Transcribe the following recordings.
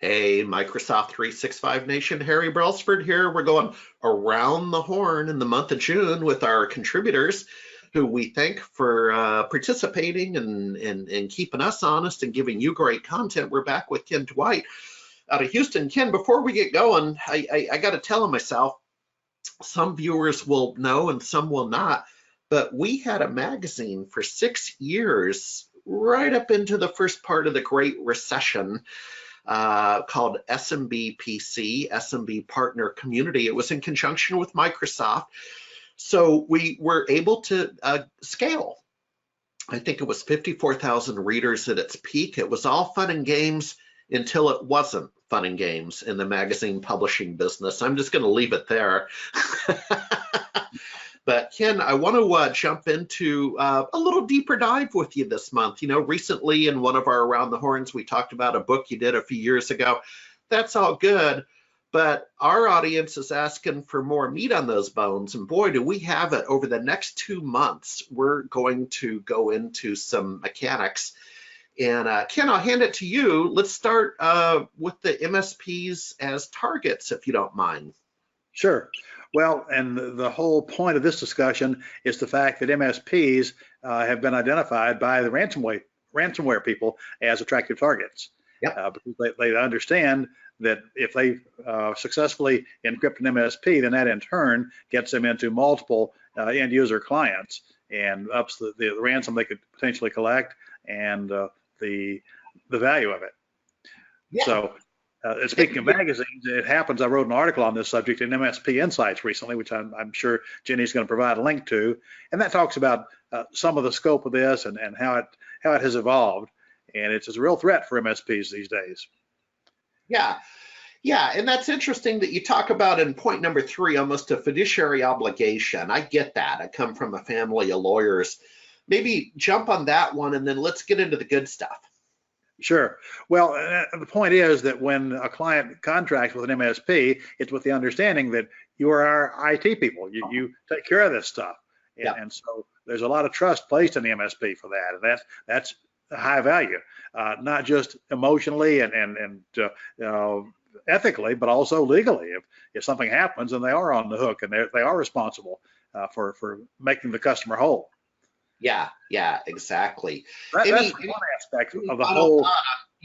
Hey, Microsoft 365 Nation, Harry Brailsford here. We're going around the horn in the month of June with our contributors who we thank for participating and keeping us honest and giving you great content. We're back with Kew Dwight out of Houston. Ken, before we get going, I got to tell myself, some viewers will know and some will not, but we had a magazine for 6 years, right up into the first part of the Great Recession, called SMB PC, SMB Partner Community. It was in conjunction with Microsoft. So we were able to scale. I think it was 54,000 readers at its peak. It was all fun and games until it wasn't fun and games in the magazine publishing business. I'm just going to leave it there. But Ken, I want to jump into a little deeper dive with you this month. You know, recently in one of our Around the Horns, we talked about a book you did a few years ago. That's all good, but our audience is asking for more meat on those bones. And boy, do we have it. Over the next 2 months, we're going to go into some mechanics. And Ken, I'll hand it to you. Let's start with the MSPs as targets, if you don't mind. Sure. Well, and the whole point of this discussion is the fact that MSPs have been identified by the ransomware people as attractive targets. Yep. Because they understand that if they successfully encrypt an MSP, then that in turn gets them into multiple end user clients and ups the ransom they could potentially collect and the value of it. Yeah. So. Speaking of magazines, it happens I wrote an article on this subject in MSP Insights recently, which I'm sure Jenny's going to provide a link to, and that talks about some of the scope of this and how it has evolved, and it's a real threat for MSPs these days. Yeah, and that's interesting that you talk about in point number 3, almost a fiduciary obligation. I get that. I come from a family of lawyers. Maybe jump on that one, and then let's get into the good stuff. Sure. Well, the point is that when a client contracts with an MSP, it's with the understanding that you are our IT people. You take care of this stuff. And so there's a lot of trust placed in the MSP for that. And that's high value, not just emotionally and ethically, but also legally. If something happens, then they are on the hook and they are responsible for making the customer whole. Yeah, exactly. That's one aspect of the whole.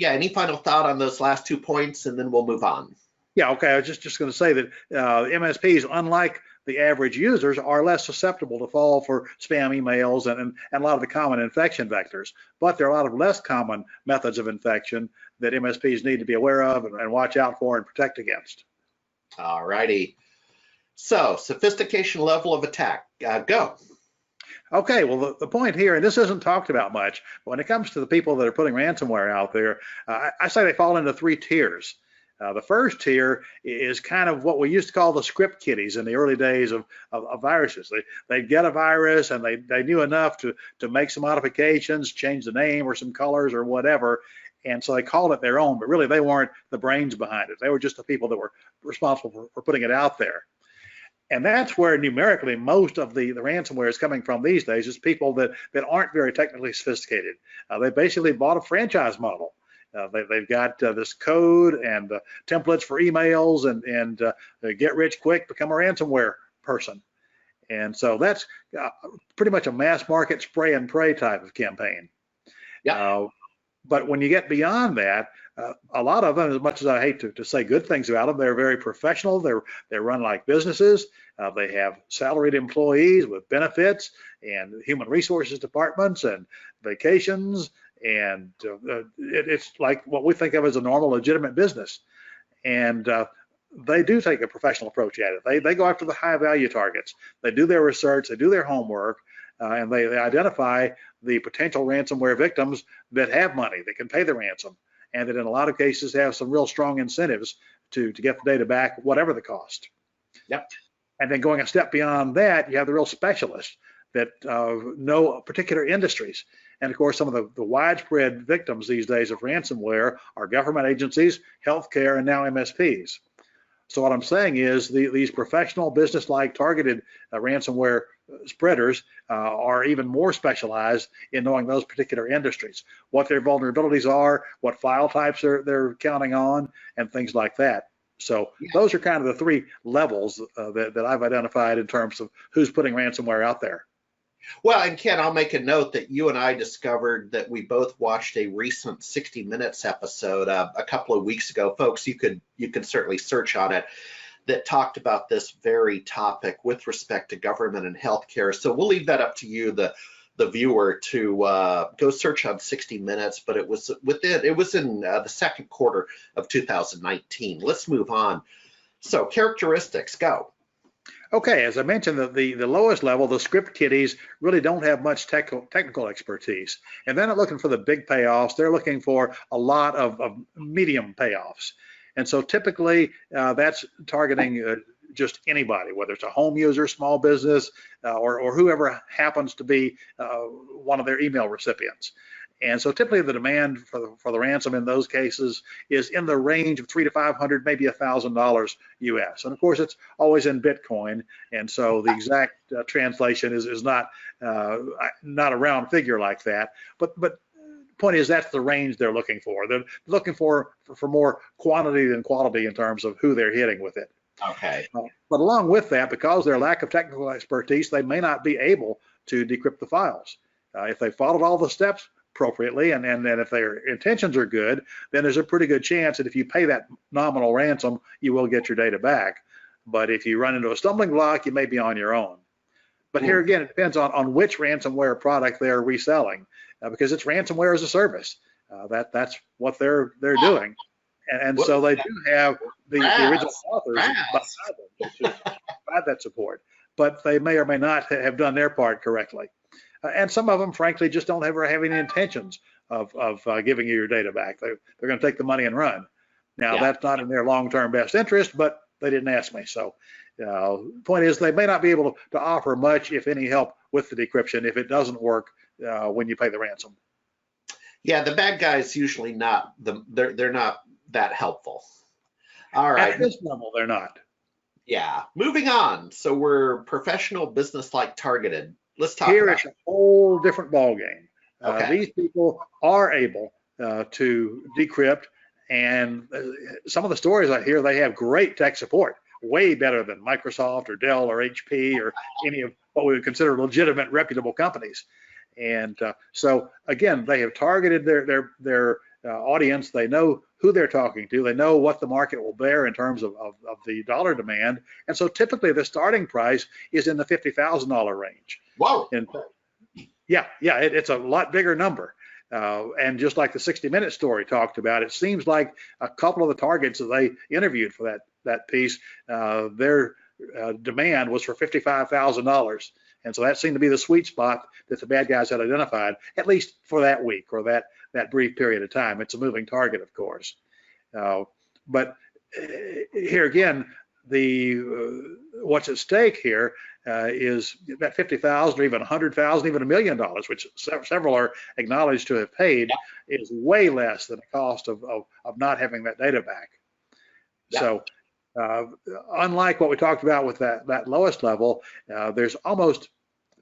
Any final thought on those last 2 points, and then we'll move on. Yeah, okay. I was just going to say that MSPs, unlike the average users, are less susceptible to fall for spam emails and a lot of the common infection vectors. But there are a lot of less common methods of infection that MSPs need to be aware of and watch out for and protect against. All righty. So, sophistication level of attack. Go. Okay, well, the point here, and this isn't talked about much, but when it comes to the people that are putting ransomware out there, I say they fall into 3 tiers. The first tier is kind of what we used to call the script kiddies in the early days of viruses. They'd get a virus and they knew enough to make some modifications, change the name or some colors or whatever, and so they called it their own, but really they weren't the brains behind it. They were just the people that were responsible for putting it out there. And that's where numerically most of the ransomware is coming from these days, is people that aren't very technically sophisticated. They basically bought a franchise model. They've got this code and templates for emails and get rich quick, become a ransomware person. And so that's pretty much a mass market spray and pray type of campaign. Yeah. But when you get beyond that, a lot of them, as much as I hate to say good things about them, they're very professional. They're run like businesses. They have salaried employees with benefits and human resources departments and vacations. And it's like what we think of as a normal, legitimate business. And they do take a professional approach at it. They go after the high value targets. They do their research, they do their homework, and they identify the potential ransomware victims that have money, that can pay the ransom, and that in a lot of cases have some real strong incentives to get the data back, whatever the cost. Yep. And then going a step beyond that, you have the real specialists that know particular industries. And of course, some of the widespread victims these days of ransomware are government agencies, healthcare, and now MSPs. So what I'm saying is these professional, business-like targeted ransomware spreaders are even more specialized in knowing those particular industries, what their vulnerabilities are, what file types they're counting on, and things like that. So those are kind of the three levels that I've identified in terms of who's putting ransomware out there. Well, and Ken, I'll make a note that you and I discovered that we both watched a recent 60 Minutes episode a couple of weeks ago. Folks, you could certainly search on it, that talked about this very topic with respect to government and healthcare. So we'll leave that up to you, the viewer, to go search on 60 Minutes. But it was in the second quarter of 2019. Let's move on. So characteristics, go. Okay, as I mentioned, the lowest level, the script kiddies, really don't have much technical expertise. And they're not looking for the big payoffs. They're looking for a lot of medium payoffs. And so typically that's targeting just anybody, whether it's a home user, small business, or whoever happens to be one of their email recipients. And so typically the demand for the ransom in those cases is in the range of $300 to $500, maybe $1,000 US. And of course, it's always in Bitcoin. And so the exact translation is not a round figure like that. But the point is that's the range they're looking for. They're looking for more quantity than quality in terms of who they're hitting with it. Okay. But along with that, because their lack of technical expertise, they may not be able to decrypt the files. If they followed all the steps appropriately, and then if their intentions are good, then there's a pretty good chance that if you pay that nominal ransom, you will get your data back. But if you run into a stumbling block, you may be on your own. But here again, it depends on which ransomware product they're reselling, because it's ransomware as a service. That's what they're doing. And so they do have the original authors to provide that support, but they may or may not have done their part correctly. And some of them, frankly, just don't ever have any intentions of giving you your data back. They're going to take the money and run. Now, that's not in their long-term best interest, but they didn't ask me. So point is, they may not be able to offer much, if any, help with the decryption if it doesn't work when you pay the ransom. Yeah, the bad guys usually they're not that helpful. All right. At this level, they're not. Yeah. Moving on. So we're professional, business-like, targeted. Let's talk Here about it's a whole different ballgame. Okay. These people are able to decrypt, and some of the stories I hear, they have great tech support, way better than Microsoft or Dell or HP or any of what we would consider legitimate, reputable companies. And so again, they have targeted their audience. They know who they're talking to. They know what the market will bear in terms of the dollar demand. And so typically the starting price is in the $50,000 range. Whoa. And it's a lot bigger number. And just like the 60 Minute story talked about, it seems like a couple of the targets that they interviewed for that piece, their demand was for $55,000. And so that seemed to be the sweet spot that the bad guys had identified, at least for that week or that brief period of time. It's a moving target, of course. But here again, what's at stake here is that $50,000 or even $100,000, even $1 million, which several are acknowledged to have paid, is way less than the cost of not having that data back. Yeah. So unlike what we talked about with that lowest level, there's almost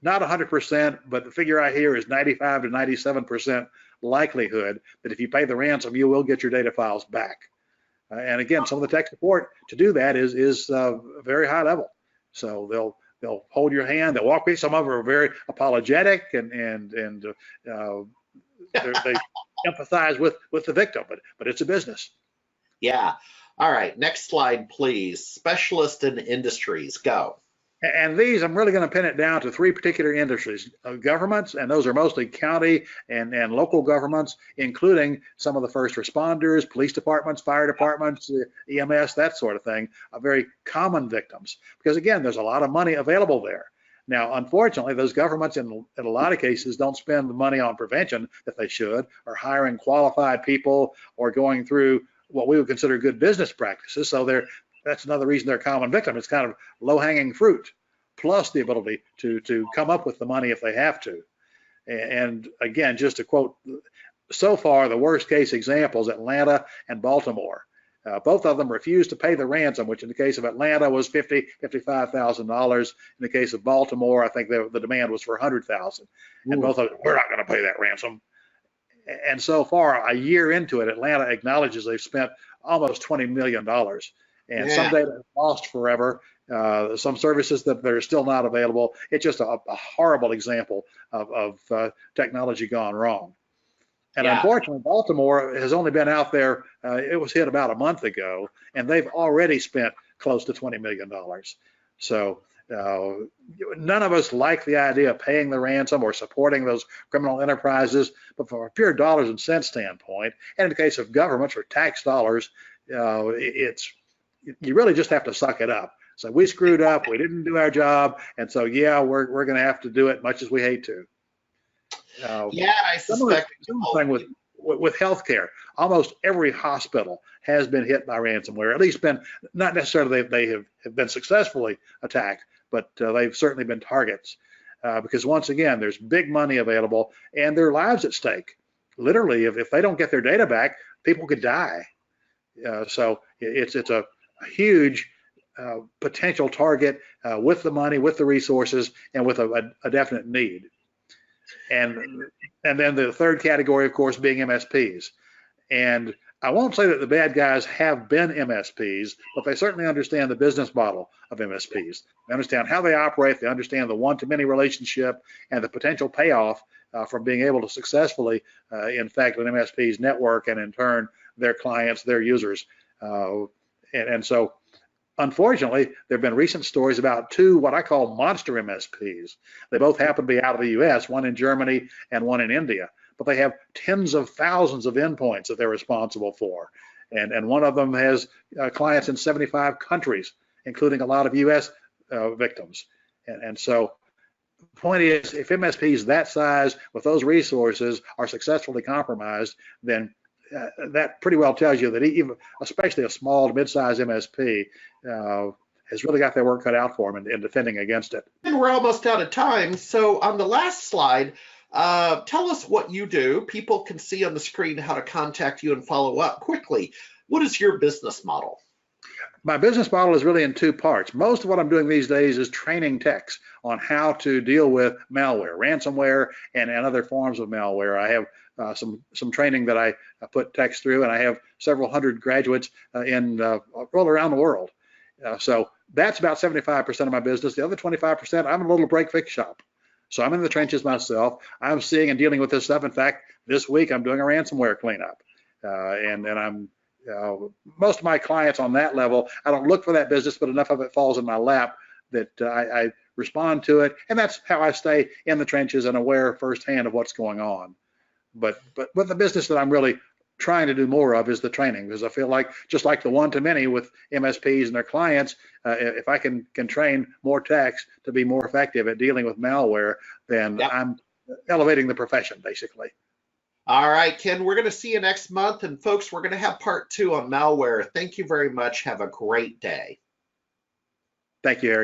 not 100%, but the figure I hear is 95 to 97% likelihood that if you pay the ransom, you will get your data files back. And again, some of the tech support to do that is very high level. So they'll hold your hand, they'll walk with you. Some of them are very apologetic and they empathize with the victim, but it's a business. Yeah. All right. Next slide, please. Specialist in industries. Go. And these, I'm really going to pin it down to three particular industries: governments, and those are mostly county and local governments, including some of the first responders, police departments, fire departments, EMS, that sort of thing, are very common victims. Because again, there's a lot of money available there. Now, unfortunately, those governments in a lot of cases don't spend the money on prevention that they should, or hiring qualified people, or going through what we would consider good business practices. So that's another reason they're a common victim. It's kind of low-hanging fruit, plus the ability to come up with the money if they have to. And again, just to quote, so far the worst case examples, Atlanta and Baltimore. Both of them refused to pay the ransom, which in the case of Atlanta was $55,000. In the case of Baltimore, I think the demand was for $100,000. And both of them, we're not going to pay that ransom. And so far, a year into it, Atlanta acknowledges they've spent almost $20 million. And some data is lost forever. Some services that are still not available. It's just a horrible example of technology gone wrong. And unfortunately, Baltimore has only been out there, it was hit about a month ago, and they've already spent close to $20 million. So none of us like the idea of paying the ransom or supporting those criminal enterprises, but from a pure dollars and cents standpoint, and in the case of governments or tax dollars, you really just have to suck it up. So we screwed up, we didn't do our job, and so we're going to have to do it much as we hate to. I suspect with healthcare, almost every hospital has been hit by ransomware. At least been, not necessarily they have been successfully attacked, but they've certainly been targets because once again, there's big money available and their lives at stake. Literally, if they don't get their data back, people could die. So it's a huge potential target with the money, with the resources, and with a definite need. And then the third category, of course, being MSPs. And I won't say that the bad guys have been MSPs, but they certainly understand the business model of MSPs. They understand how they operate. They understand the one-to-many relationship and the potential payoff from being able to successfully infect an MSP's network and in turn their clients, their users. And so, unfortunately, there have been recent stories about two what I call monster MSPs. They both happen to be out of the US, one in Germany and one in India, but they have tens of thousands of endpoints that they're responsible for. And one of them has clients in 75 countries, including a lot of US victims. And so the point is, if MSPs that size with those resources are successfully compromised, then that pretty well tells you that even, especially a small to mid-sized MSP, has really got their work cut out for them in defending against it. And we're almost out of time. So on the last slide, tell us what you do. People can see on the screen how to contact you and follow up quickly. What is your business model? My business model is really in two parts. Most of what I'm doing these days is training techs on how to deal with malware, ransomware, and other forms of malware. I have some training that I put techs through, and I have several hundred graduates all around the world. So that's about 75% of my business. The other 25%, I'm a little break fix shop. So I'm in the trenches myself. I'm seeing and dealing with this stuff. In fact, this week I'm doing a ransomware cleanup, and I'm most of my clients on that level, I don't look for that business, but enough of it falls in my lap that I respond to it, and that's how I stay in the trenches and aware firsthand of what's going on. But the business that I'm really trying to do more of is the training, because I feel like, just like the one-to-many with MSPs and their clients, if I can train more techs to be more effective at dealing with malware, then I'm elevating the profession, basically. All right, Ken, we're going to see you next month. And folks, we're going to have part 2 on malware. Thank you very much. Have a great day. Thank you, Eric.